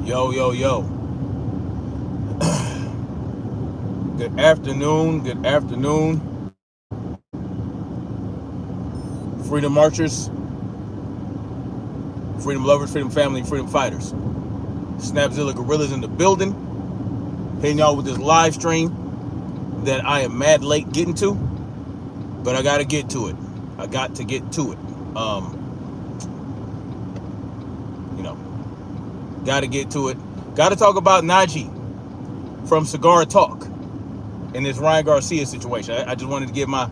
Yo, yo, yo. Good afternoon. Good afternoon. Freedom marchers, freedom lovers, freedom family, freedom fighters. Snapzilla Gorillas in the building. Hitting y'all with this live stream that I am mad late getting to, but I got to get to it. I got to get to it. You know, got to get to it. Got to talk about Naji from Cigar Talk in this Ryan Garcia situation. I just wanted to give my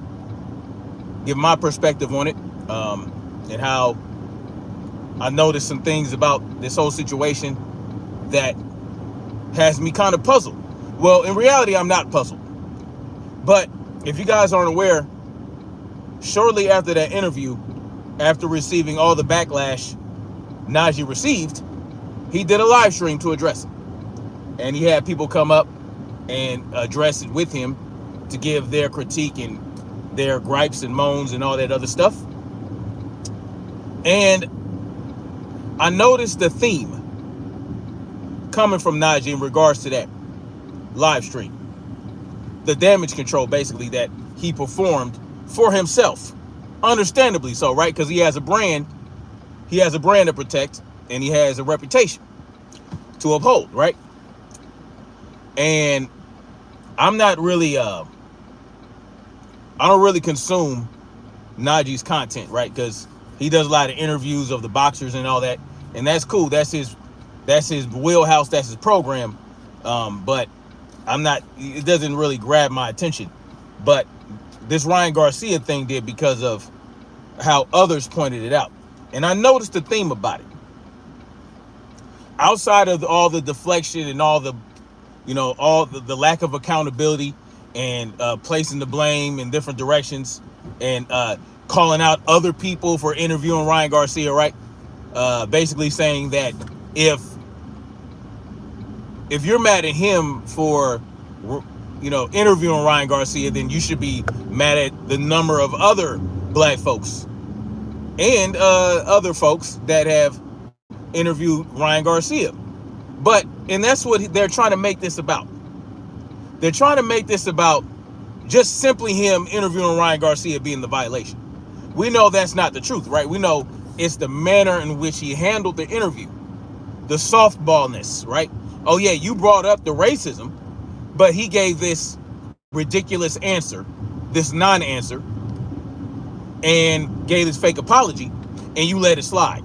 perspective on it, and how I noticed some things about this whole situation that has me kind of puzzled. Well, in reality, I'm not puzzled. But if you guys aren't aware, shortly after that interview, after receiving all the backlash Naji received, he did a live stream to address it. And he had people come up and address it with him to give their critique and their gripes and moans and all that other stuff. And I noticed the theme coming from Naji in regards to that live stream. The damage control, basically, that he performed for himself. Understandably so, right? Because he has a brand. He has a brand to protect, and he has a reputation to uphold, right? And I'm not really, I don't really consume Naji's content, right? Because he does a lot of interviews of the boxers and all that, and that's cool. That's his wheelhouse. That's his program. But I'm not. It doesn't really grab my attention. But this Ryan Garcia thing did, because of how others pointed it out, and I noticed the theme about it. Outside of all the deflection and all the, all the lack of accountability and placing the blame in different directions, and calling out other people for interviewing Ryan Garcia, right? Basically saying that if you're mad at him for, interviewing Ryan Garcia, then you should be mad at the number of other black folks and other folks that have interviewed Ryan Garcia. And that's what they're trying to make this about. They're trying to make this about just simply him interviewing Ryan Garcia being the violation. We know that's not the truth, right? We know it's the manner in which he handled the interview, the softballness, right? Oh yeah, you brought up the racism, but he gave this ridiculous answer, this non-answer, and gave this fake apology, and you let it slide.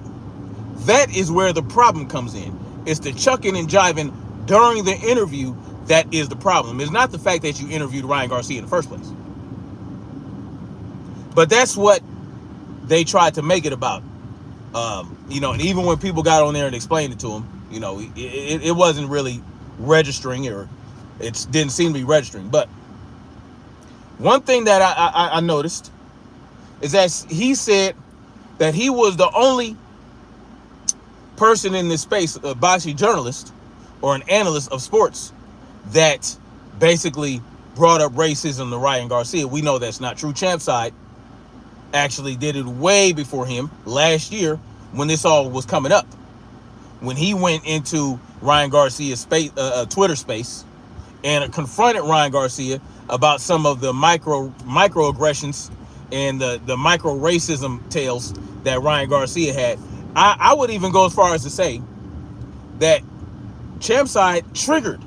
That is where the problem comes in. It's the chucking and jiving during the interview that is the problem. It's not the fact that you interviewed Ryan Garcia in the first place. But that's what they tried to make it about. And even when people got on there and explained it to him, it wasn't really registering, or it didn't seem to be registering. But one thing that I noticed is that he said that he was the only person in this space, a boxing journalist or an analyst of sports, that basically brought up racism to Ryan Garcia. We know that's not true. Champside actually did it way before him last year, when this all was coming up, when he went into Ryan Garcia's space, Twitter space, and confronted Ryan Garcia about some of the microaggressions and the micro racism tales that Ryan Garcia had. I would even go as far as to say that Champside triggered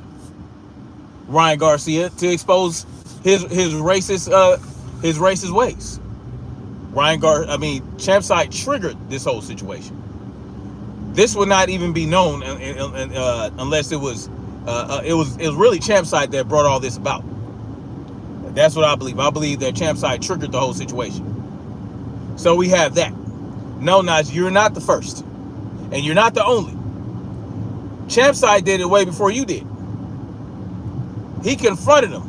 Ryan Garcia to expose his racist ways. Champside triggered this whole situation. This would not even be known unless it was really Champside that brought all this about. That's what I believe. I believe that Champside triggered the whole situation. So we have that. No, Naji, you're not the first, and you're not the only. Champside did it way before you did. He confronted him.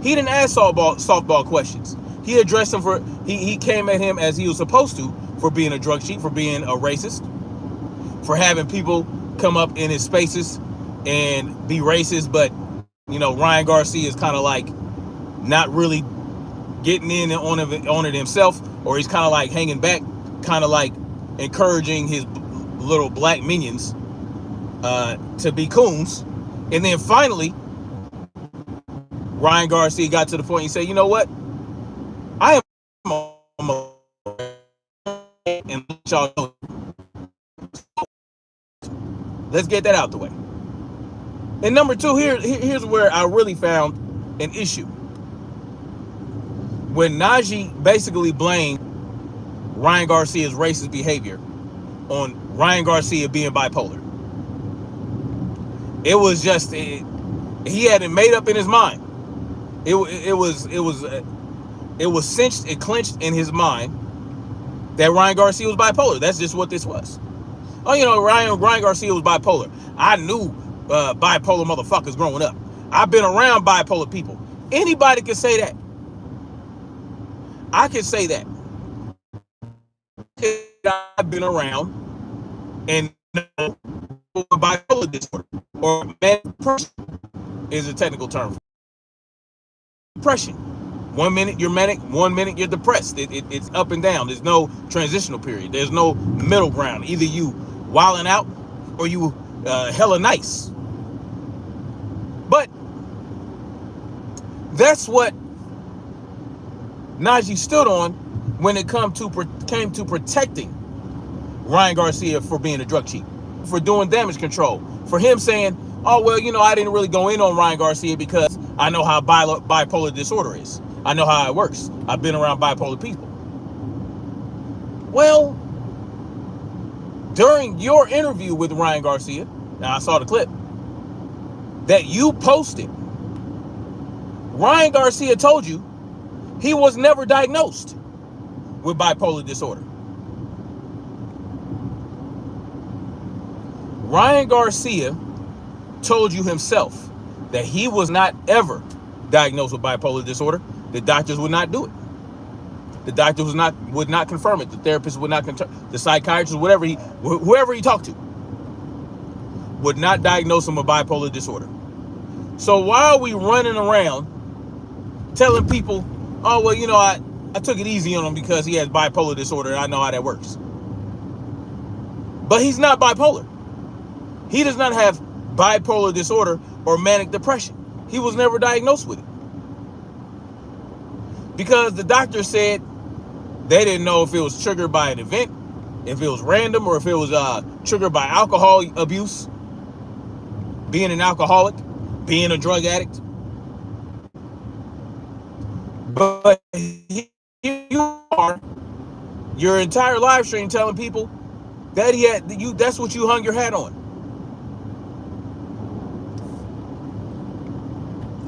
He didn't ask softball questions. He addressed him for, he came at him as he was supposed to, for being a drug cheat, for being a racist, for having people come up in his spaces and be racist. But, Ryan Garcia is kind of like not really getting in on it himself, or he's kind of like hanging back, kind of like encouraging his little black minions to be coons. And then finally, Ryan Garcia got to the point and said, you know what? I am and let y'all know. Let's get that out the way. And number two, here's where I really found an issue. When Naji basically blamed Ryan Garcia's racist behavior on Ryan Garcia being bipolar, it was just he had it made up in his mind. It was cinched, it clinched in his mind that Ryan Garcia was bipolar. That's just what this was. Oh, you know, Ryan Garcia was bipolar. I knew bipolar motherfuckers growing up. I've been around bipolar people. Anybody can say that. I can say that. I've been around and know bipolar disorder or manic depression is a technical term. Depression. 1 minute you're manic, 1 minute you're depressed. It's up and down. There's no transitional period. There's no middle ground. Either you wilding out or you hella nice. But that's what Naji stood on when it came to protecting Ryan Garcia for being a drug cheat, for doing damage control, for him saying, oh, well, you know, I didn't really go in on Ryan Garcia because I know how bipolar disorder is. I know how it works. I've been around bipolar people. Well, during your interview with Ryan Garcia, now I saw the clip that you posted, Ryan Garcia told you he was never diagnosed with bipolar disorder. Ryan Garcia told you himself that he was not ever diagnosed with bipolar disorder. The doctors would not do it. The doctors would not confirm it. The therapist would not confirm. The psychiatrist, whoever he talked to, would not diagnose him with bipolar disorder. So why are we running around telling people, oh, well, you know, I took it easy on him because he has bipolar disorder and I know how that works. But he's not bipolar. He does not have bipolar disorder or manic depression. He was never diagnosed with it. Because the doctor said they didn't know if it was triggered by an event, if it was random, or if it was triggered by alcohol abuse, being an alcoholic, being a drug addict. But you are your entire live stream telling people that that's what you hung your hat on.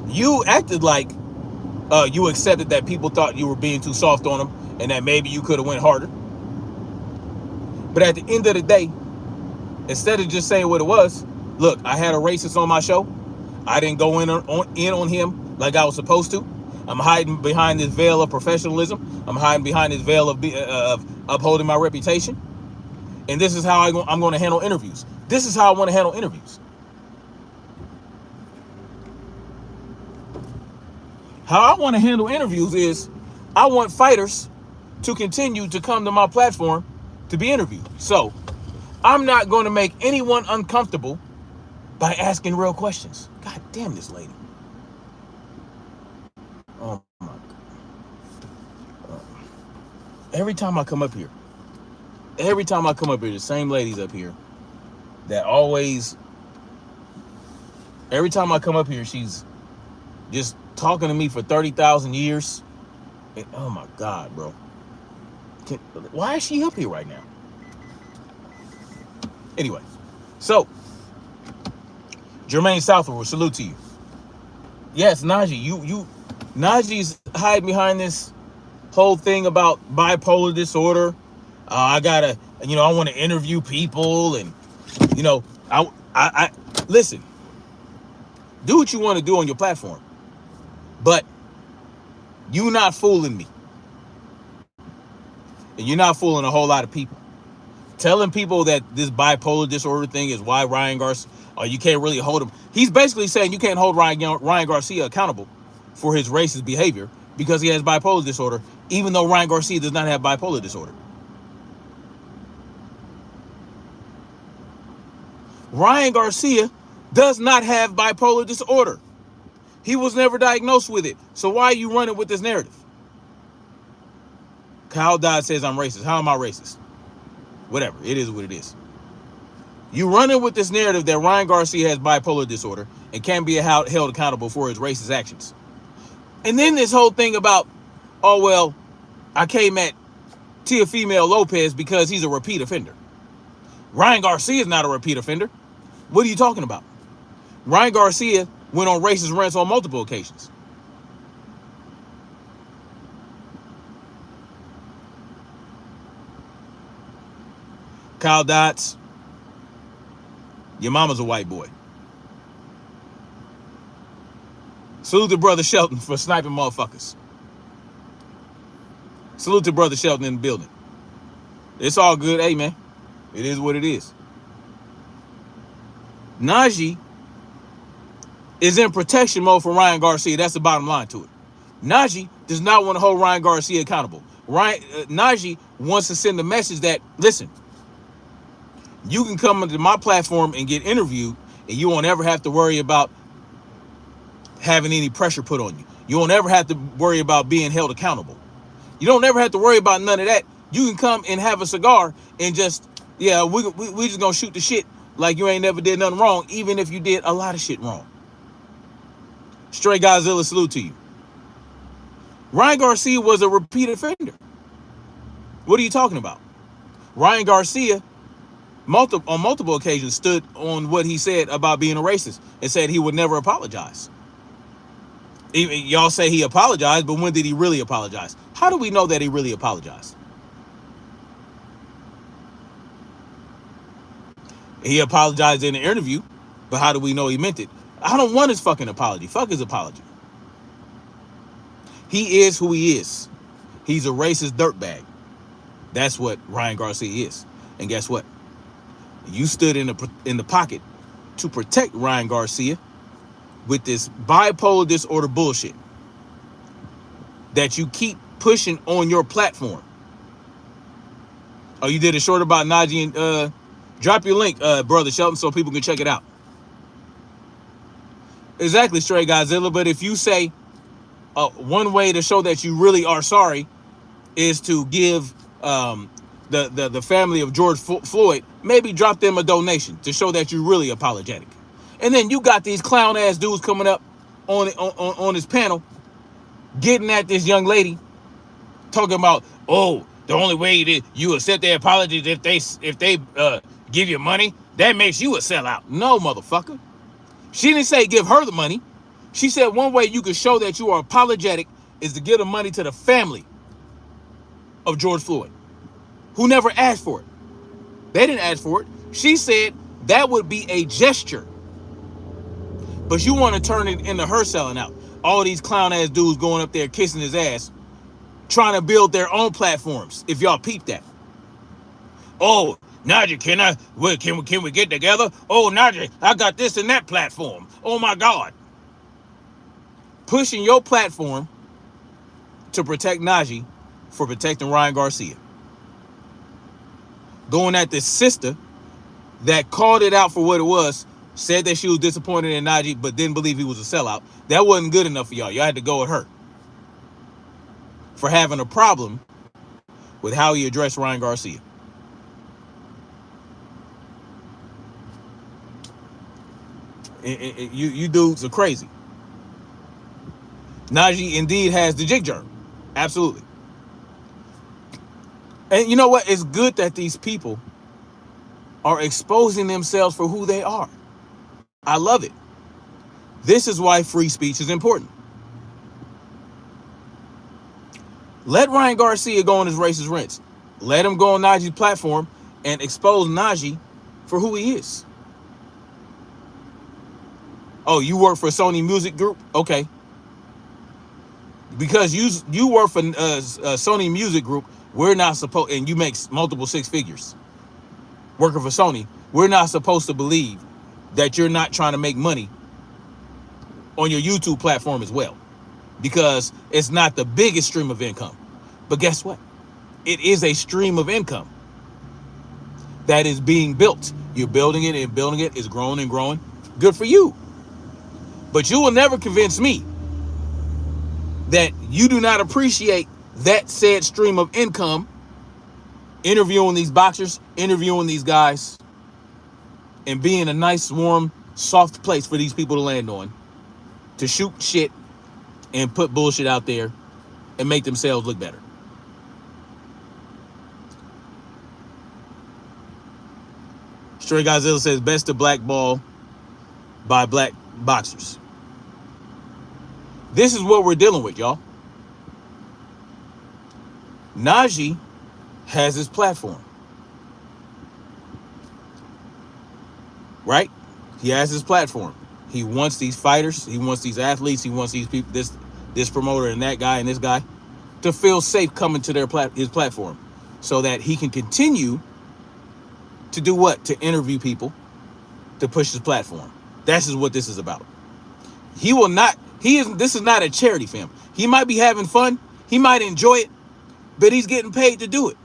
You acted like you accepted that people thought you were being too soft on them and that maybe you could have went harder. But at the end of the day, instead of just saying what it was, look, I had a racist on my show. I didn't go in on him like I was supposed to. I'm hiding behind this veil of professionalism. I'm hiding behind this veil of upholding my reputation. And this is how I'm going to handle interviews. This is how I want to handle interviews. How I want to handle interviews is I want fighters to continue to come to my platform to be interviewed. So I'm not going to make anyone uncomfortable by asking real questions. God damn this lady. Oh my God. Every time I come up here, the same ladies up here that always, every time I come up here, she's just talking to me for 30,000 years. And, oh my God, bro. Why is she up here right now? Anyway, so Jermaine Southwood, salute to you. Yes, Naji, Naji's hiding behind this whole thing about bipolar disorder. I want to interview people, and I listen. Do what you want to do on your platform, but you not fooling me, and you're not fooling a whole lot of people. Telling people that this bipolar disorder thing is why Ryan Garcia, or you can't really hold him. He's basically saying you can't hold Ryan Garcia accountable for his racist behavior because he has bipolar disorder, even though Ryan Garcia does not have bipolar disorder. Ryan Garcia does not have bipolar disorder. He was never diagnosed with it. So why are you running with this narrative? Kyle Dodd says I'm racist. How am I racist? Whatever. It is what it is. You running with this narrative that Ryan Garcia has bipolar disorder and can be held accountable for his racist actions. And then this whole thing about, oh, well, I came at Teofimo Lopez because he's a repeat offender. Ryan Garcia is not a repeat offender. What are you talking about? Ryan Garcia went on racist rants on multiple occasions. Kyle Dotz, your mama's a white boy. Salute to Brother Shelton for sniping motherfuckers. Salute to Brother Shelton in the building. It's all good. Hey, man. It is what it is. Naji is in protection mode for Ryan Garcia. That's the bottom line to it. Naji does not want to hold Ryan Garcia accountable. Naji wants to send a message that, listen, you can come onto my platform and get interviewed, and you won't ever have to worry about having any pressure put on you. You won't ever have to worry about being held accountable. You don't ever have to worry about none of that. You can come and have a cigar and just, yeah, we just gonna shoot the shit like you ain't never did nothing wrong, even if you did a lot of shit wrong. Straight Godzilla, salute to you. Ryan Garcia was a repeat offender. What are you talking about? Ryan Garcia, on multiple occasions, stood on what he said about being a racist and said he would never apologize. Even y'all say he apologized, but when did he really apologize? How do we know that he really apologized? He apologized in the interview, but how do we know he meant it? I don't want his fucking apology. Fuck his apology. He is who he is. He's a racist dirtbag. That's what Ryan Garcia is. And guess what? You stood in the pocket to protect Ryan Garcia with this bipolar disorder bullshit that you keep pushing on your platform. Oh, you did a short about Naji and drop your link, Brother Shelton, so people can check it out. Exactly, Stray Godzilla. But if you say one way to show that you really are sorry is to give the family of George Floyd, maybe drop them a donation to show that you're really apologetic. And then you got these clown ass dudes coming up on this panel, getting at this young lady, talking about, oh, the only way that you accept their apologies if they give you money, that makes you a sellout. No, motherfucker. She didn't say give her the money. She said one way you can show that you are apologetic is to give the money to the family of George Floyd, who never asked for it. They didn't ask for it. She said that would be a gesture. But you want to turn it into her selling out. All these clown ass dudes going up there kissing his ass, trying to build their own platforms. If y'all peep that. Oh, Naji, can we get together? Oh, Naji, I got this and that platform. Oh my God. Pushing your platform to protect Naji for protecting Ryan Garcia. Going at this sister that called it out for what it was, said that she was disappointed in Naji, but didn't believe he was a sellout. That wasn't good enough for y'all. Y'all had to go at her for having a problem with how he addressed Ryan Garcia. You dudes are crazy. Naji indeed has the jig germ. Absolutely. And you know what? It's good that these people are exposing themselves for who they are. I love it. This is why free speech is important. Let Ryan Garcia go on his racist rants. Let him go on Naji's platform and expose Naji for who he is. Oh, you work for Sony Music Group? Okay. Because you work for Sony Music Group, we're not supposed, and you make multiple six figures working for Sony, we're not supposed to believe that you're not trying to make money on your YouTube platform as well. Because it's not the biggest stream of income. But guess what? It is a stream of income that is being built You're building it and building it. It's growing and growing. Good for you. But you will never convince me that you do not appreciate that said stream of income, interviewing these boxers, interviewing these guys, and being a nice, warm, soft place for these people to land on, to shoot shit and put bullshit out there and make themselves look better. Stray Godzilla says best to blackball by black boxers. This is what we're dealing with, y'all. Naji has his platform. Right? He has his platform. He wants these fighters, he wants these athletes, he wants these people, this promoter and that guy and this guy to feel safe coming to his platform so that he can continue to do what? To interview people, to push his platform. This is what this is about. This is not a charity, fam. He might be having fun, he might enjoy it, but he's getting paid to do it.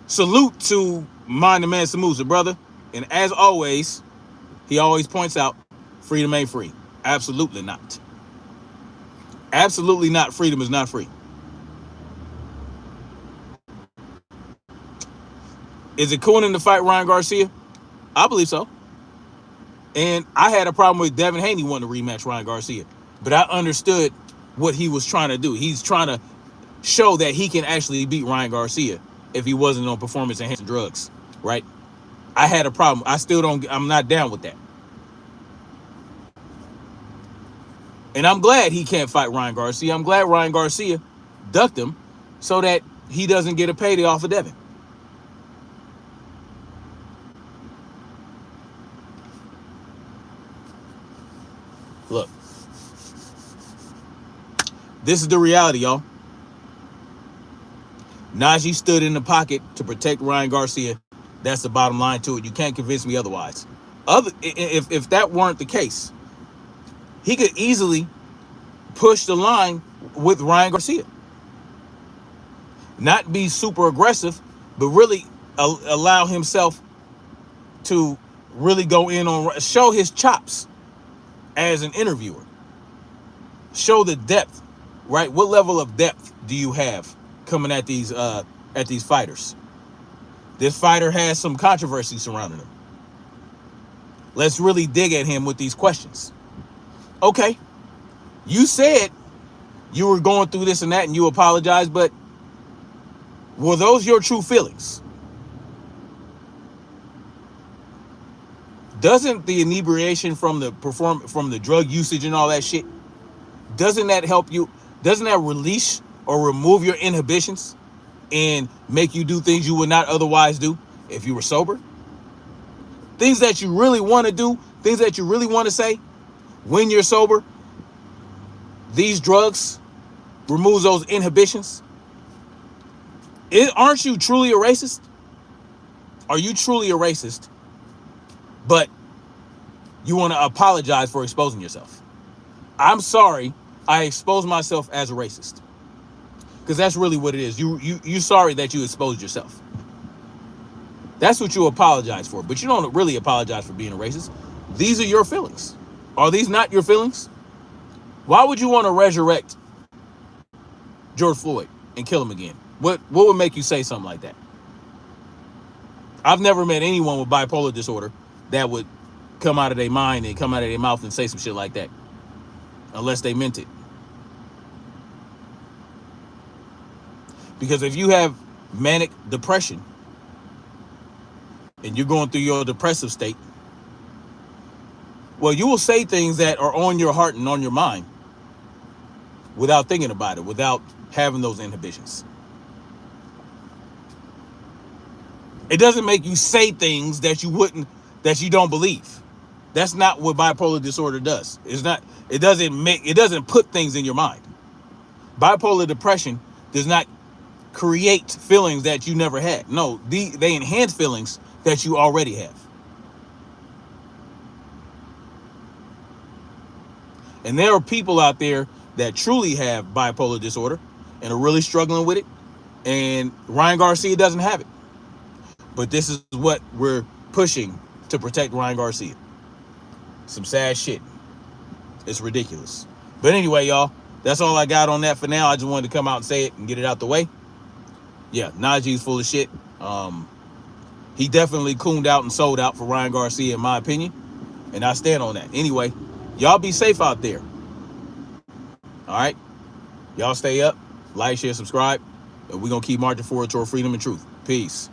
Salute to Mind the Man Samusa, brother. And as always, he always points out, freedom ain't free. Absolutely not. Absolutely not. Freedom is not free. Is it Coonan to fight Ryan Garcia? I believe so. And I had a problem with Devin Haney wanting to rematch Ryan Garcia. But I understood what he was trying to do. He's trying to show that he can actually beat Ryan Garcia if he wasn't on performance-enhancing drugs, right? I had a problem. I'm not down with that. And I'm glad he can't fight Ryan Garcia. I'm glad Ryan Garcia ducked him so that he doesn't get a payday off of Devin. Look, this is the reality, y'all. Naji stood in the pocket to protect Ryan Garcia. That's the bottom line to it. You can't convince me otherwise. If that weren't the case, he could easily push the line with Ryan Garcia. Not be super aggressive, but really allow himself to really go in on, show his chops as an interviewer. Show the depth, right? What level of depth do you have coming at these fighters? This fighter has some controversy surrounding him. Let's really dig at him with these questions. Okay, you said you were going through this and that and you apologized, but were those your true feelings? Doesn't the inebriation from the drug usage and all that shit, doesn't that help you? Doesn't that release or remove your inhibitions and make you do things you would not otherwise do if you were sober? Things that you really want to do, things that you really want to say when you're sober, these drugs remove those inhibitions. Aren't you truly a racist? Are you truly a racist, but you want to apologize for exposing yourself? I'm sorry I exposed myself as a racist. Because that's really what it is. You sorry that you exposed yourself. That's what you apologize for. But you don't really apologize for being a racist. These are your feelings. Are these not your feelings? Why would you want to resurrect George Floyd and kill him again? What would make you say something like that? I've never met anyone with bipolar disorder that would come out of their mind and come out of their mouth and say some shit like that. Unless they meant it. Because if you have manic depression and you're going through your depressive state, well, you will say things that are on your heart and on your mind without thinking about it, without having those inhibitions. It doesn't make you say things that you don't believe. That's not what bipolar disorder does. It doesn't put things in your mind. Bipolar depression does not create feelings that you never had. No, they enhance feelings that you already have. And there are people out there that truly have bipolar disorder and are really struggling with it. And Ryan Garcia doesn't have it. But this is what we're pushing to protect Ryan Garcia. Some sad shit. It's ridiculous. But anyway, y'all, that's all I got on that for now. I just wanted to come out and say it and get it out the way. Yeah, Naji's full of shit. He definitely cooned out and sold out for Ryan Garcia, in my opinion. And I stand on that. Anyway, y'all be safe out there. All right? Y'all stay up, like, share, subscribe. And we're going to keep marching forward toward freedom and truth. Peace.